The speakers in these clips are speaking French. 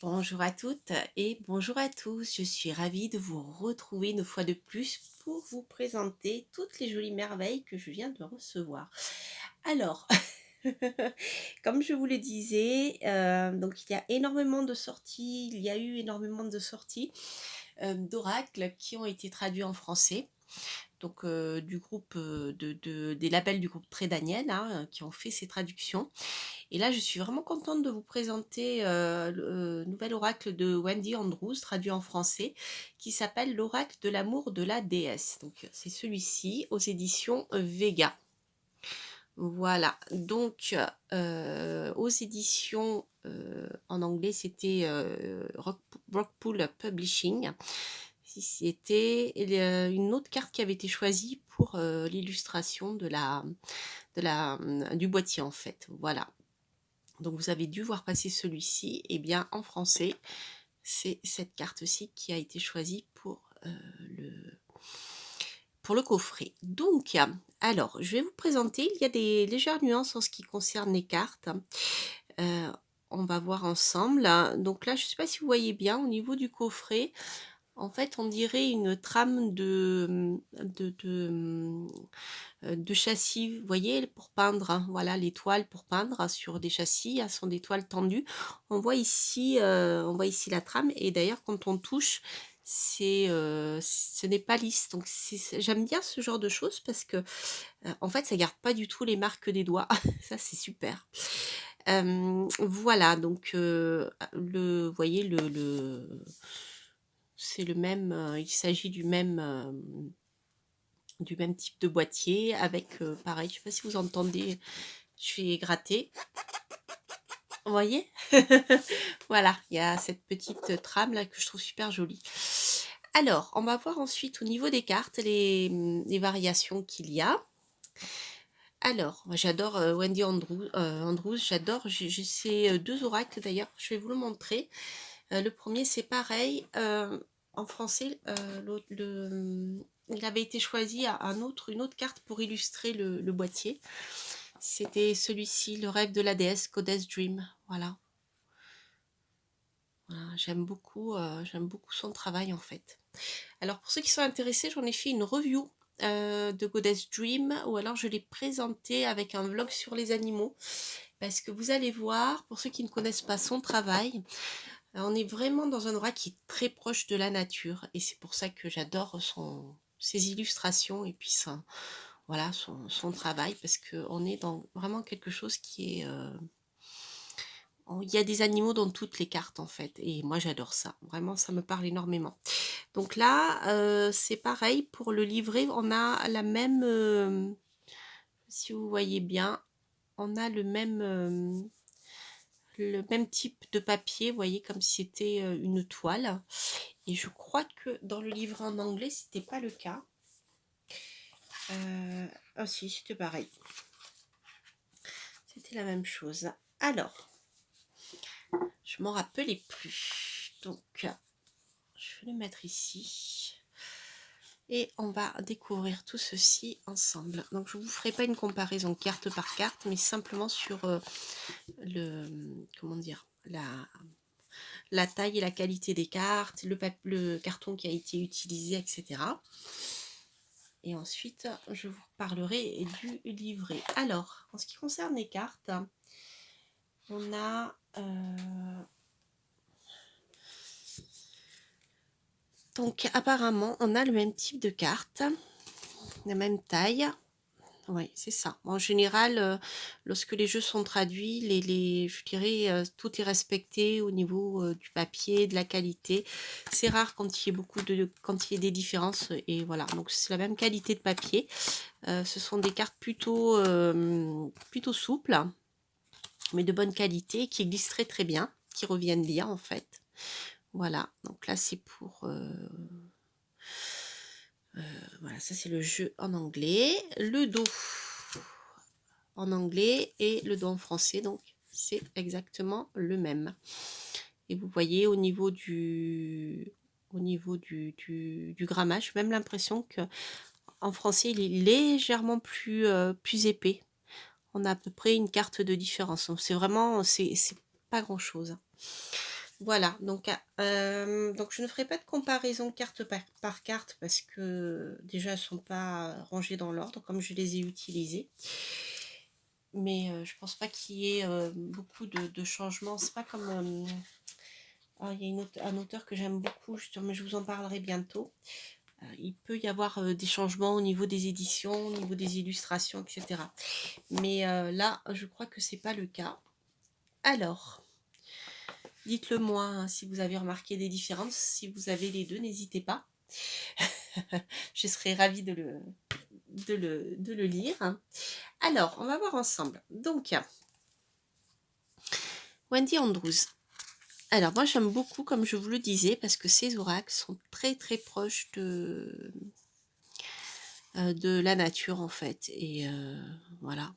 Bonjour à toutes et bonjour à tous. Je suis ravie de vous retrouver une fois de plus pour vous présenter toutes les jolies merveilles que je viens de recevoir. Alors, comme je vous le disais, donc il y a énormément de sorties, il y a eu énormément de sorties d'oracles qui ont été traduits en français. Donc du groupe des labels du groupe Très Daniel hein, qui ont fait ces traductions. Et là, je suis vraiment contente de vous présenter le nouvel oracle de Wendy Andrews, traduit en français, qui s'appelle l'oracle de l'amour de la déesse. Donc, c'est celui-ci aux éditions Vega. Voilà, donc aux éditions en anglais, c'était Rockpool Publishing. C'était une autre carte qui avait été choisie pour l'illustration du boîtier en fait. Voilà. Donc vous avez dû voir passer celui-ci, et bien en français, c'est cette carte-ci qui a été choisie le, pour le coffret. Donc, alors, je vais vous présenter, il y a des légères nuances en ce qui concerne les cartes. Euh, on va voir ensemble. Donc là, je ne sais pas si vous voyez bien, au niveau du coffret, en fait, on dirait une trame de châssis, vous voyez, pour peindre, hein, voilà, les toiles pour peindre sur des châssis, elles sont des toiles tendues. On voit ici la trame, et d'ailleurs, quand on touche, ce n'est pas lisse. Donc, j'aime bien ce genre de choses parce que, en fait, ça garde pas du tout les marques des doigts. Ça, c'est super. Voilà, donc, vous voyez, c'est le même, il s'agit du même type de boîtier avec pareil, je sais pas si vous entendez, je vais gratter, vous voyez. Voilà, il y a cette petite trame là que je trouve super jolie. Alors, on va voir ensuite au niveau des cartes les variations qu'il y a. Alors, moi j'adore Wendy Andrews, j'adore, j'ai ces deux oracles d'ailleurs, je vais vous le montrer. Le premier c'est pareil, en français, il avait été choisi à une autre carte pour illustrer le boîtier. C'était celui-ci, le rêve de la déesse, Goddess Dream. Voilà. Voilà, j'aime beaucoup son travail en fait. Alors pour ceux qui sont intéressés, j'en ai fait une review de Goddess Dream, ou alors je l'ai présenté avec un vlog sur les animaux, parce que vous allez voir, pour ceux qui ne connaissent pas son travail, on est vraiment dans un aura qui est très proche de la nature, et c'est pour ça que j'adore ses illustrations et puis voilà, son travail, parce qu'on est dans vraiment quelque chose qui est... il y a des animaux dans toutes les cartes en fait, et moi j'adore ça, vraiment ça me parle énormément. Donc là, c'est pareil pour le livret, on a la même, si vous voyez bien, on a le même type de papier, vous voyez, comme si c'était une toile. Et je crois que dans le livret en anglais, c'était pas le cas. Ah si, c'était pareil. C'était la même chose. Alors, je m'en rappelais plus. Donc, je vais le mettre ici. Et on va découvrir tout ceci ensemble. Donc, je ne vous ferai pas une comparaison carte par carte, mais simplement sur comment dire, la taille et la qualité des cartes, le carton qui a été utilisé, etc. Et ensuite, je vous parlerai du livret. Alors, en ce qui concerne les cartes, on a... donc, apparemment, on a le même type de carte, la même taille. Oui, c'est ça. En général, lorsque les jeux sont traduits, je dirais, tout est respecté au niveau du papier, de la qualité. C'est rare quand quand il y a des différences, et voilà. Donc c'est la même qualité de papier. Ce sont des cartes plutôt souples, mais de bonne qualité, qui glissent très très bien, qui reviennent bien en fait. Voilà. Donc là c'est pour voilà, ça c'est le jeu en anglais. Le dos en anglais et le dos en français, donc c'est exactement le même. Et vous voyez au niveau du grammage, même l'impression que en français il est légèrement plus épais. On a à peu près une carte de différence. Donc c'est vraiment, c'est pas grand-chose. Voilà, donc je ne ferai pas de comparaison carte par carte parce que déjà elles sont pas rangées dans l'ordre comme je les ai utilisées. Mais je pense pas qu'il y ait beaucoup de changements. C'est pas comme il y a un auteur que j'aime beaucoup, justement, mais je vous en parlerai bientôt. Il peut y avoir des changements au niveau des éditions, au niveau des illustrations, etc. Mais là, je crois que c'est pas le cas. Alors, dites-le moi hein, si vous avez remarqué des différences. Si vous avez les deux, n'hésitez pas. Je serais ravie de le lire. Alors, on va voir ensemble. Donc, Wendy Andrews. Alors, moi, j'aime beaucoup, comme je vous le disais, parce que ces oracles sont très, très proches de la nature, en fait. Et voilà.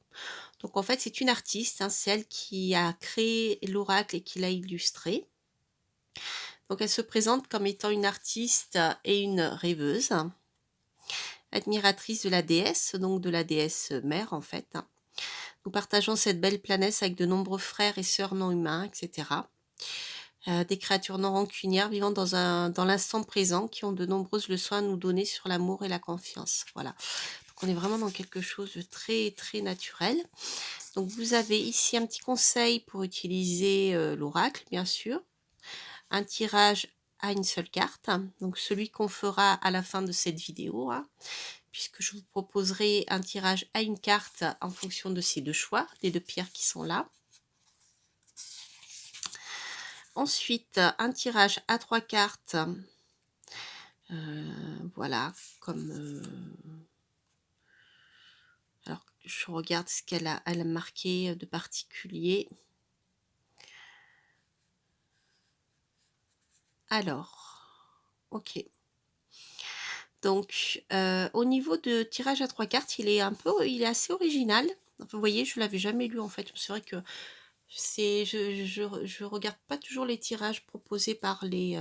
Donc, en fait, c'est une artiste, hein, celle qui a créé l'oracle et qui l'a illustré. Donc, elle se présente comme étant une artiste et une rêveuse, admiratrice de la déesse, donc de la déesse mère, en fait. Nous partageons cette belle planète avec de nombreux frères et sœurs non humains, etc. Des créatures non rancunières vivant dans l'instant présent qui ont de nombreuses leçons à nous donner sur l'amour et la confiance. Voilà. Donc on est vraiment dans quelque chose de très très naturel. Donc vous avez ici un petit conseil pour utiliser l'oracle, bien sûr. Un tirage à une seule carte, donc celui qu'on fera à la fin de cette vidéo, hein, puisque je vous proposerai un tirage à une carte en fonction de ces deux choix, des deux pierres qui sont là. Ensuite, un tirage à 3 cartes, voilà, comme... alors, je regarde ce qu'elle a marqué de particulier. Alors, ok. Donc, au niveau de tirage à 3 cartes, il est assez original. Enfin, vous voyez, je l'avais jamais lu en fait. C'est vrai que je regarde pas toujours les tirages proposés par les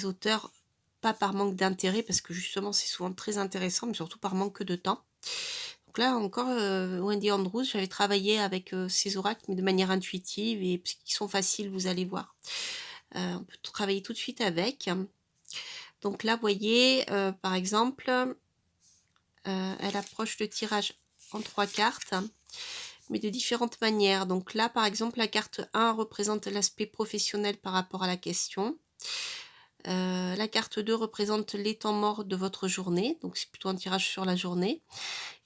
auteurs, pas par manque d'intérêt, parce que justement c'est souvent très intéressant, mais surtout par manque de temps. Donc là encore, Wendy Andrews, j'avais travaillé avec ces oracles, mais de manière intuitive et qui sont faciles, vous allez voir. On peut travailler tout de suite avec. Donc là, vous voyez, par exemple, elle approche le tirage en 3 cartes, mais de différentes manières. Donc là, par exemple, la carte 1 représente l'aspect professionnel par rapport à la question. La carte 2 représente les temps morts de votre journée, donc c'est plutôt un tirage sur la journée.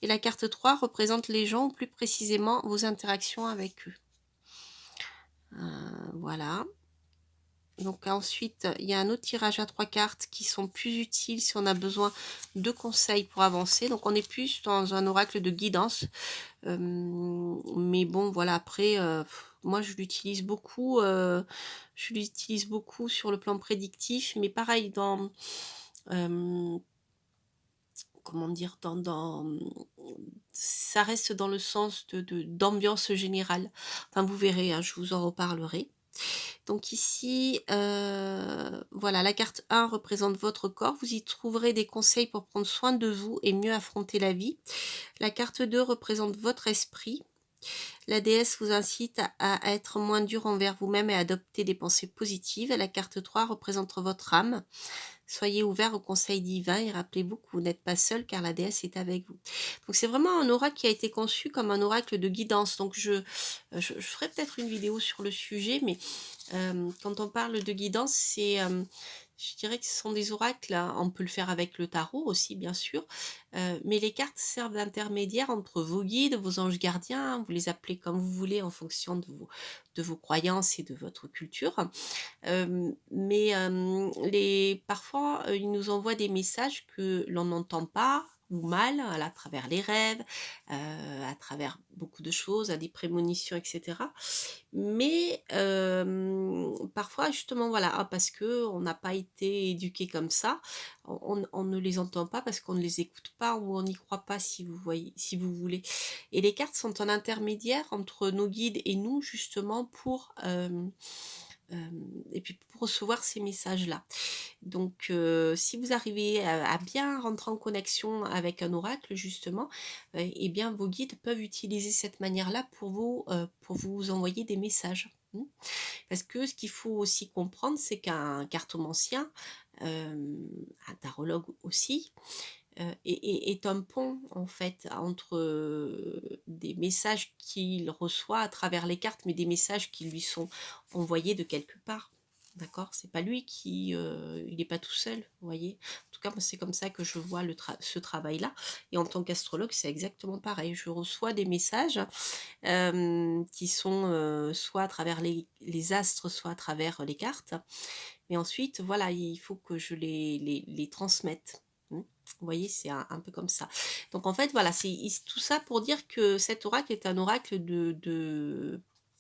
Et la carte 3 représente les gens, ou plus précisément vos interactions avec eux. Voilà. Donc ensuite, il y a un autre tirage à 3 cartes qui sont plus utiles si on a besoin de conseils pour avancer. Donc on est plus dans un oracle de guidance. Mais bon, voilà, après, moi je l'utilise beaucoup. Je l'utilise beaucoup sur le plan prédictif. Mais pareil, comment dire, ça reste dans le sens d'ambiance générale. Enfin, vous verrez, hein, je vous en reparlerai. Donc ici, voilà, la carte 1 représente votre corps. Vous y trouverez des conseils pour prendre soin de vous et mieux affronter la vie. La carte 2 représente votre esprit. La déesse vous incite à être moins dur envers vous-même et à adopter des pensées positives. La carte 3 représente votre âme. Soyez ouvert au conseil divin et rappelez-vous que vous n'êtes pas seul car la déesse est avec vous. Donc c'est vraiment un oracle qui a été conçu comme un oracle de guidance. Donc je ferai peut-être une vidéo sur le sujet, mais quand on parle de guidance, je dirais que ce sont des oracles, hein. On peut le faire avec le tarot aussi, bien sûr, mais les cartes servent d'intermédiaire entre vos guides, vos anges gardiens, hein, vous les appelez comme vous voulez en fonction de vos croyances et de votre culture. Mais parfois, ils nous envoient des messages que l'on n'entend pas ou mal, à travers les rêves, à travers beaucoup de choses, à des prémonitions, etc. Mais parfois, justement, voilà, parce qu'on n'a pas été éduqué comme ça, on ne les entend pas parce qu'on ne les écoute pas ou on n'y croit pas, si vous voyez, si vous voulez. Et les cartes sont un intermédiaire entre nos guides et nous, justement, et puis pour recevoir ces messages-là. Donc, si vous arrivez à bien rentrer en connexion avec un oracle justement, et bien vos guides peuvent utiliser cette manière-là pour vous envoyer des messages. Mmh. Parce que ce qu'il faut aussi comprendre, c'est qu'un cartomancien, un tarologue aussi, est un pont en fait entre, des messages qu'il reçoit à travers les cartes, mais des messages qui lui sont envoyés de quelque part. D'accord? C'est pas lui qui, il n'est pas tout seul, vous voyez? En tout cas, moi, c'est comme ça que je vois ce travail-là, et en tant qu'astrologue, c'est exactement pareil. Je reçois des messages, qui sont, soit à travers les astres, soit à travers les cartes, mais ensuite, voilà, il faut que je les transmette. Mmh. Vous voyez, c'est un peu comme ça. Donc en fait, voilà, c'est tout ça pour dire que cet oracle est un oracle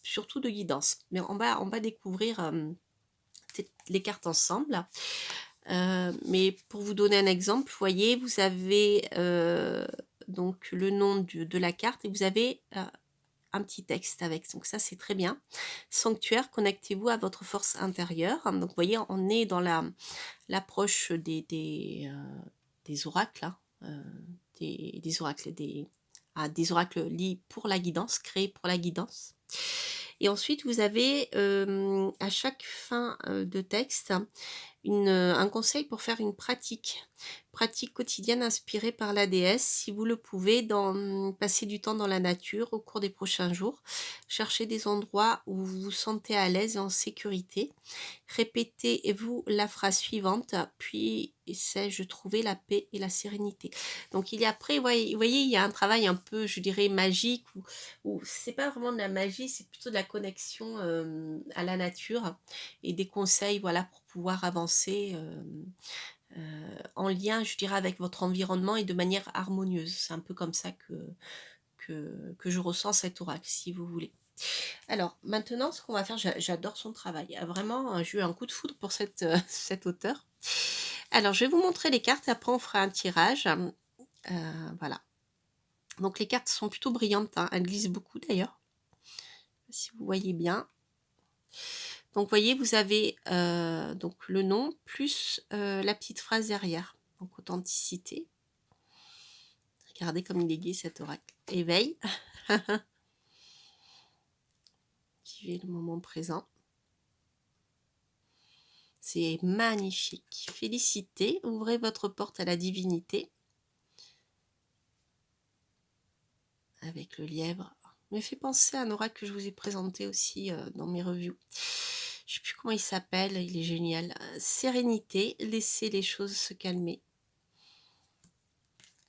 surtout de guidance. Mais on va découvrir, les cartes ensemble. Mais pour vous donner un exemple, vous voyez, vous avez, donc le nom de la carte, et vous avez, un petit texte avec, donc ça c'est très bien. Sanctuaire, connectez-vous à votre force intérieure. Donc vous voyez, on est dans l'approche des oracles, hein, des oracles, des oracles liés pour la guidance, créés pour la guidance. Et ensuite, vous avez, à chaque fin, de texte, un conseil pour faire une pratique quotidienne inspirée par la déesse, si vous le pouvez, passer du temps dans la nature au cours des prochains jours. Cherchez des endroits où vous vous sentez à l'aise et en sécurité. Répétez-vous la phrase suivante: puis sais-je trouver la paix et la sérénité. Donc il y a après, vous voyez, il y a un travail un peu, je dirais, magique, où c'est pas vraiment de la magie, c'est plutôt de la connexion, à la nature, et des conseils, voilà, pour pouvoir avancer, en lien, je dirais, avec votre environnement et de manière harmonieuse. C'est un peu comme ça que je ressens cet oracle, si vous voulez. Alors maintenant, ce qu'on va faire, j'adore son travail. Vraiment, j'ai eu un coup de foudre pour cet auteur. Alors, je vais vous montrer les cartes et après on fera un tirage. Voilà. Donc les cartes sont plutôt brillantes, hein. Elles glissent beaucoup d'ailleurs, si vous voyez bien. Donc vous voyez, vous avez, donc le nom plus, la petite phrase derrière. Donc authenticité. Regardez comme il est gai cet oracle. Éveil. Vivez le moment présent. C'est magnifique. Félicité. Ouvrez votre porte à la divinité. Avec le lièvre. Me fait penser à un oracle que je vous ai présenté aussi, dans mes reviews. Je sais plus comment il s'appelle, il est génial. Sérénité, laissez les choses se calmer.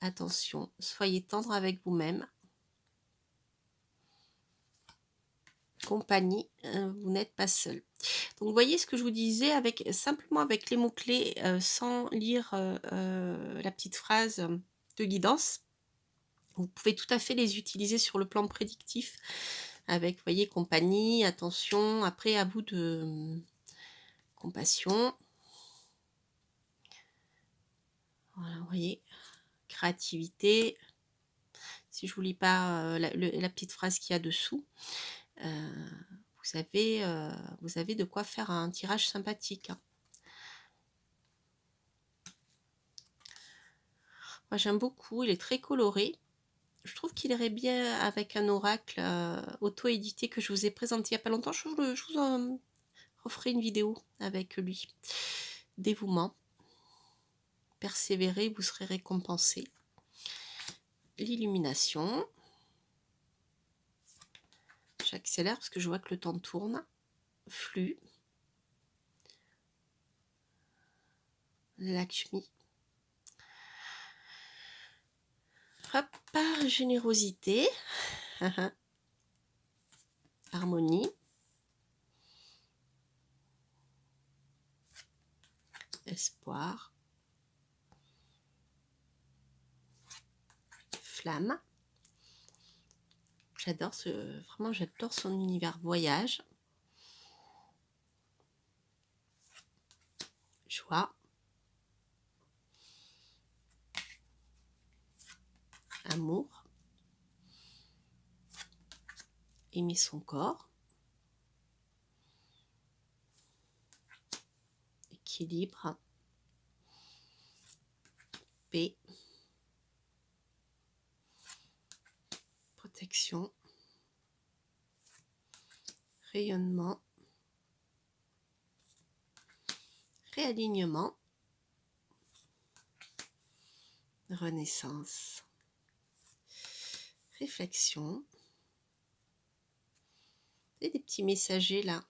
Attention, soyez tendre avec vous-même. Compagnie, vous n'êtes pas seul. Donc vous voyez ce que je vous disais, simplement avec les mots-clés, sans lire, la petite phrase, de guidance. Vous pouvez tout à fait les utiliser sur le plan prédictif avec, vous voyez, compagnie, attention, après à vous de compassion. Voilà, vous voyez, créativité. Si je vous lis pas, la petite phrase qu'il y a dessous, vous avez de quoi faire un tirage sympathique, hein. Moi j'aime beaucoup, il est très coloré. Je trouve qu'il irait bien avec un oracle, auto-édité que je vous ai présenté il n'y a pas longtemps. Je vous en referai une vidéo avec lui. Dévouement. Persévérez, vous serez récompensé. L'illumination. J'accélère parce que je vois que le temps tourne. Flux. Lakshmi. Hop, générosité. Harmonie. Espoir. Flamme. Vraiment j'adore son univers. Voyage. Joie. Amour. Aimer son corps. équilibre, paix, protection, rayonnement, réalignement, renaissance, réflexion et des petits messagers là.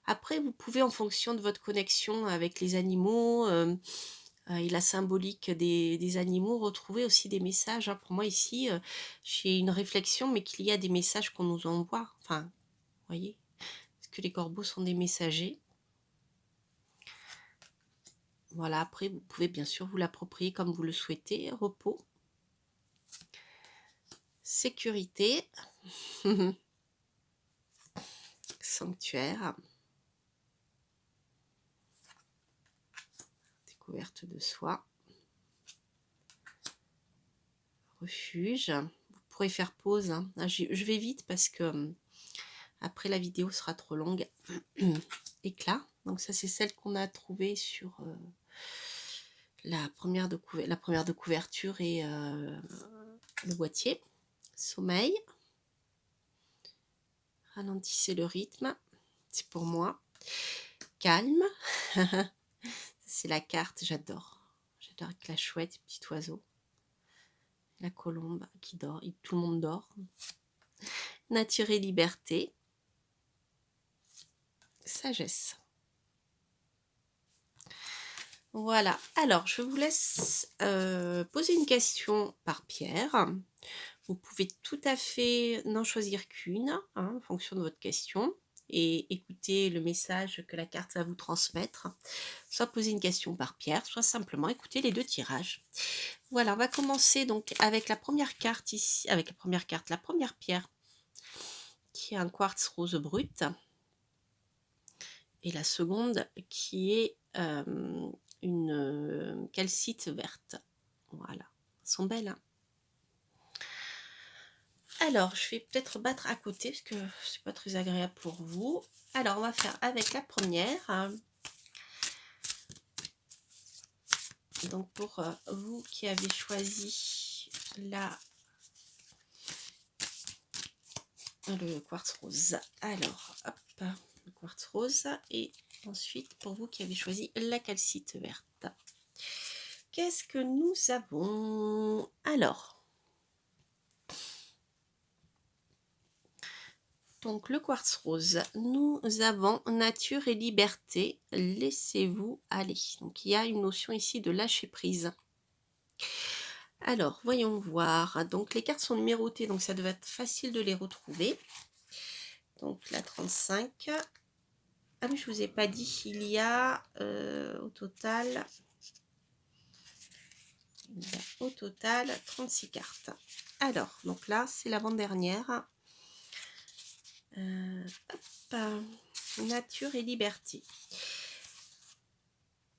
Après, vous pouvez, en fonction de votre connexion avec les animaux et la symbolique des animaux, retrouver aussi des messages. Hein. Pour moi, ici, j'ai une réflexion, mais qu'il y a des messages qu'on nous envoie. Enfin, vous voyez, parce que les corbeaux sont des messagers. Voilà, après, vous pouvez bien sûr vous l'approprier comme vous le souhaitez. Repos, sécurité, sanctuaire, découverte de soi, refuge. Vous pourrez faire pause. Hein. Je vais vite parce que après la vidéo sera trop longue. Éclat. Donc ça, c'est celle qu'on a trouvée sur la première de couverture et le boîtier. Sommeil. Ralentissez le rythme. C'est pour moi. Calme. C'est la carte, j'adore. J'adore avec la chouette, le petit oiseau. La colombe qui dort, tout le monde dort. Nature et liberté. Sagesse. Voilà, alors je vous laisse poser une question par pierre. Vous pouvez tout à fait n'en choisir qu'une, hein, en fonction de votre question, et écouter le message que la carte va vous transmettre. Soit poser une question par pierre, soit simplement écouter les deux tirages. Voilà, on va commencer donc avec la première carte ici, avec la première pierre, qui est un quartz rose brut, et la seconde qui est une calcite verte. Voilà, elles sont belles. Hein. Alors, je vais peut-être battre à côté parce que c'est pas très agréable pour vous. Alors, on va faire avec la première. Donc, pour vous qui avez choisi le quartz rose. Alors, hop, le quartz rose. Et ensuite, pour vous qui avez choisi la calcite verte. Qu'est-ce que nous avons? Alors, donc le quartz rose, nous avons nature et liberté, laissez-vous aller. Donc il y a une notion ici de lâcher prise. Alors, voyons voir. Donc les cartes sont numérotées, donc ça devait être facile de les retrouver. Donc la 35. Ah mais je vous ai pas dit, il y a au total 36 cartes. Alors, donc là, c'est l'avant-dernière. Nature et liberté.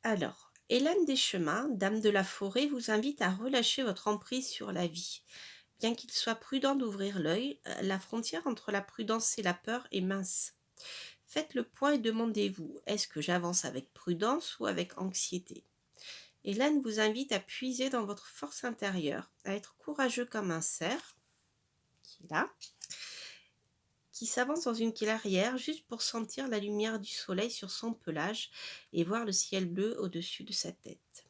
Alors, Hélène des Chemins, dame de la forêt, vous invite à relâcher votre emprise sur la vie. Bien qu'il soit prudent d'ouvrir l'œil, la frontière entre la prudence et la peur est mince. Faites le point et demandez-vous, est-ce que j'avance avec prudence ou avec anxiété? Hélène vous invite à puiser dans votre force intérieure, à être courageux comme un cerf, qui est là, qui s'avance dans une clairière juste pour sentir la lumière du soleil sur son pelage et voir le ciel bleu au-dessus de sa tête.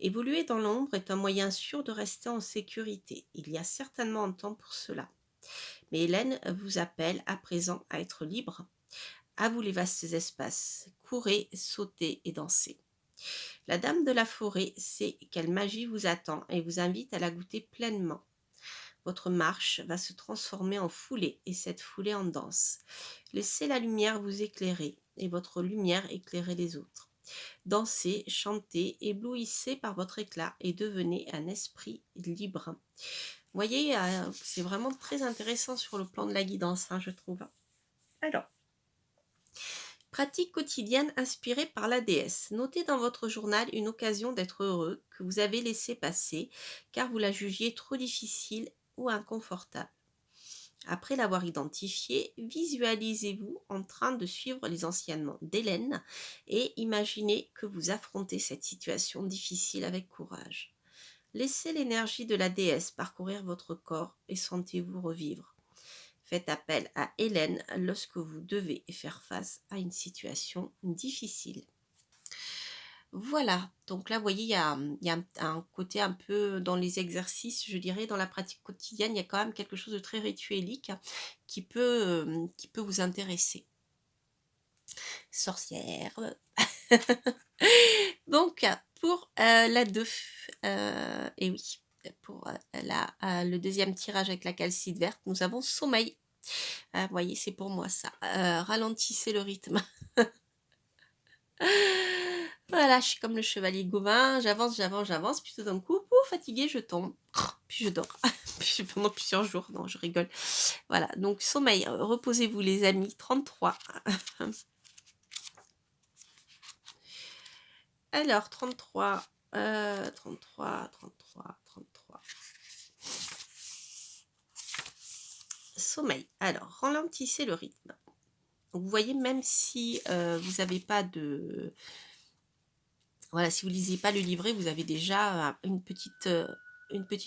Évoluer dans l'ombre est un moyen sûr de rester en sécurité. Il y a certainement un temps pour cela. Mais Hélène vous appelle à présent à être libre. À vous les vastes espaces. Courez, sautez et dansez. La dame de la forêt sait quelle magie vous attend et vous invite à la goûter pleinement. Votre marche va se transformer en foulée et cette foulée en danse. Laissez la lumière vous éclairer et votre lumière éclairer les autres. Dansez, chantez, éblouissez par votre éclat et devenez un esprit libre. Vous voyez, c'est vraiment très intéressant sur le plan de la guidance, hein, je trouve. Alors, pratique quotidienne inspirée par la déesse. Notez dans votre journal une occasion d'être heureux que vous avez laissé passer car vous la jugiez trop difficile ou inconfortable. Après l'avoir identifié, visualisez-vous en train de suivre les enseignements d'Hélène et imaginez que vous affrontez cette situation difficile avec courage. Laissez l'énergie de la déesse parcourir votre corps et sentez-vous revivre. Faites appel à Hélène lorsque vous devez faire face à une situation difficile. Voilà, donc là, vous voyez, il y a un côté un peu dans les exercices, je dirais, dans la pratique quotidienne, il y a quand même quelque chose de très rituelique qui peut vous intéresser. Sorcière. Donc, pour la 2, et oui, pour le deuxième tirage avec la calcite verte, nous avons sommeil. Vous voyez, c'est pour moi ça. Ralentissez le rythme. Voilà, je suis comme le chevalier Gauvin, j'avance, puis tout d'un coup, pouf, fatiguée, je tombe, puis je dors, puis pendant plusieurs jours, non, je rigole. Voilà, donc sommeil, reposez-vous les amis, 33. Alors, 33, 33. Sommeil, alors, ralentissez le rythme. Donc, vous voyez, même si vous n'avez pas de... Voilà, si vous lisez pas le livret, vous avez déjà une petite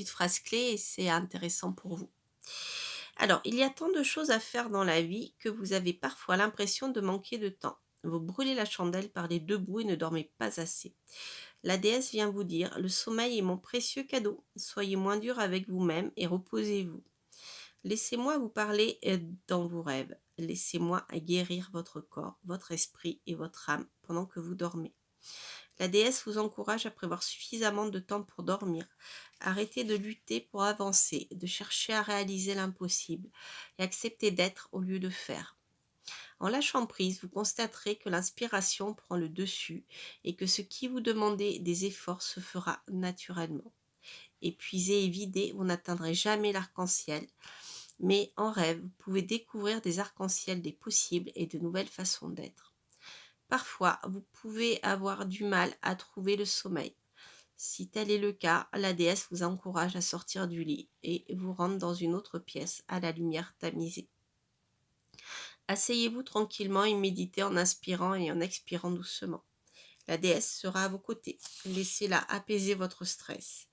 phrase clé et c'est intéressant pour vous. Alors, il y a tant de choses à faire dans la vie que vous avez parfois l'impression de manquer de temps. Vous brûlez la chandelle par les deux bouts et ne dormez pas assez. La déesse vient vous dire, le sommeil est mon précieux cadeau. Soyez moins dur avec vous-même et reposez-vous. Laissez-moi vous parler dans vos rêves. Laissez-moi guérir votre corps, votre esprit et votre âme pendant que vous dormez. La déesse vous encourage à prévoir suffisamment de temps pour dormir. Arrêtez de lutter pour avancer, de chercher à réaliser l'impossible et acceptez d'être au lieu de faire. En lâchant prise, vous constaterez que l'inspiration prend le dessus et que ce qui vous demandait des efforts se fera naturellement. Épuisé et vidé, vous n'atteindrez jamais l'arc-en-ciel, mais en rêve, vous pouvez découvrir des arcs-en-ciel des possibles et de nouvelles façons d'être. Parfois, vous pouvez avoir du mal à trouver le sommeil. Si tel est le cas, la déesse vous encourage à sortir du lit et vous rendre dans une autre pièce à la lumière tamisée. Asseyez-vous tranquillement et méditez en inspirant et en expirant doucement. La déesse sera à vos côtés. Laissez-la apaiser votre stress.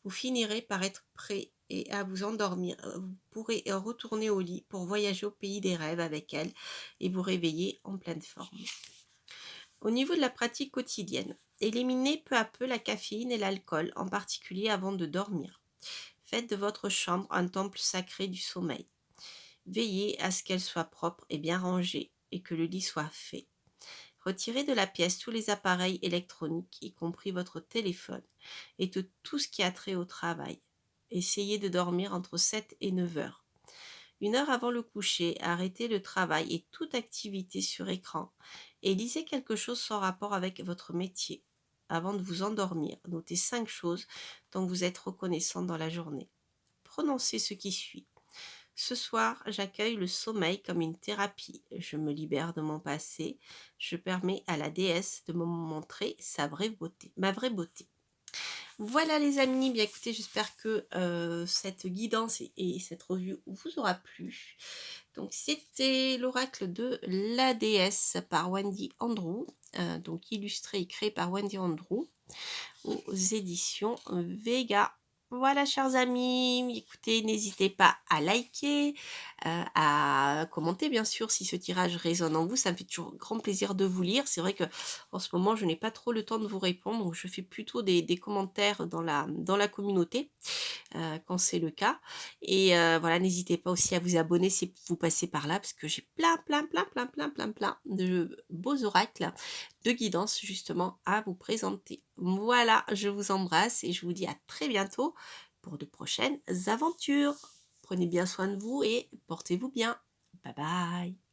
Vous finirez par être prêt et à vous endormir. Vous pourrez retourner au lit pour voyager au pays des rêves avec elle et vous réveiller en pleine forme. Au niveau de la pratique quotidienne, éliminez peu à peu la caféine et l'alcool, en particulier avant de dormir. Faites de votre chambre un temple sacré du sommeil. Veillez à ce qu'elle soit propre et bien rangée et que le lit soit fait. Retirez de la pièce tous les appareils électroniques, y compris votre téléphone, et tout ce qui a trait au travail. Essayez de dormir entre 7 et 9 heures. 1 heure avant le coucher, arrêtez le travail et toute activité sur écran et lisez quelque chose sans rapport avec votre métier. Avant de vous endormir, notez 5 choses dont vous êtes reconnaissant dans la journée. Prononcez ce qui suit. Ce soir, j'accueille le sommeil comme une thérapie. Je me libère de mon passé. Je permets à la déesse de me montrer ma vraie beauté. Voilà les amis, bien écoutez, j'espère que cette guidance et cette revue vous aura plu. Donc c'était l'oracle de la déesse par Wendy Andrew, donc illustré et créé par Wendy Andrew aux éditions Vega. Voilà, chers amis, écoutez, n'hésitez pas à liker, à commenter, bien sûr, si ce tirage résonne en vous. Ça me fait toujours grand plaisir de vous lire. C'est vrai que en ce moment, je n'ai pas trop le temps de vous répondre, donc je fais plutôt des commentaires dans la communauté, quand c'est le cas. Et voilà, n'hésitez pas aussi à vous abonner si vous passez par là, parce que j'ai plein de beaux oracles de guidance justement à vous présenter. Voilà, je vous embrasse et je vous dis à très bientôt pour de prochaines aventures. Prenez bien soin de vous et portez-vous bien. Bye bye.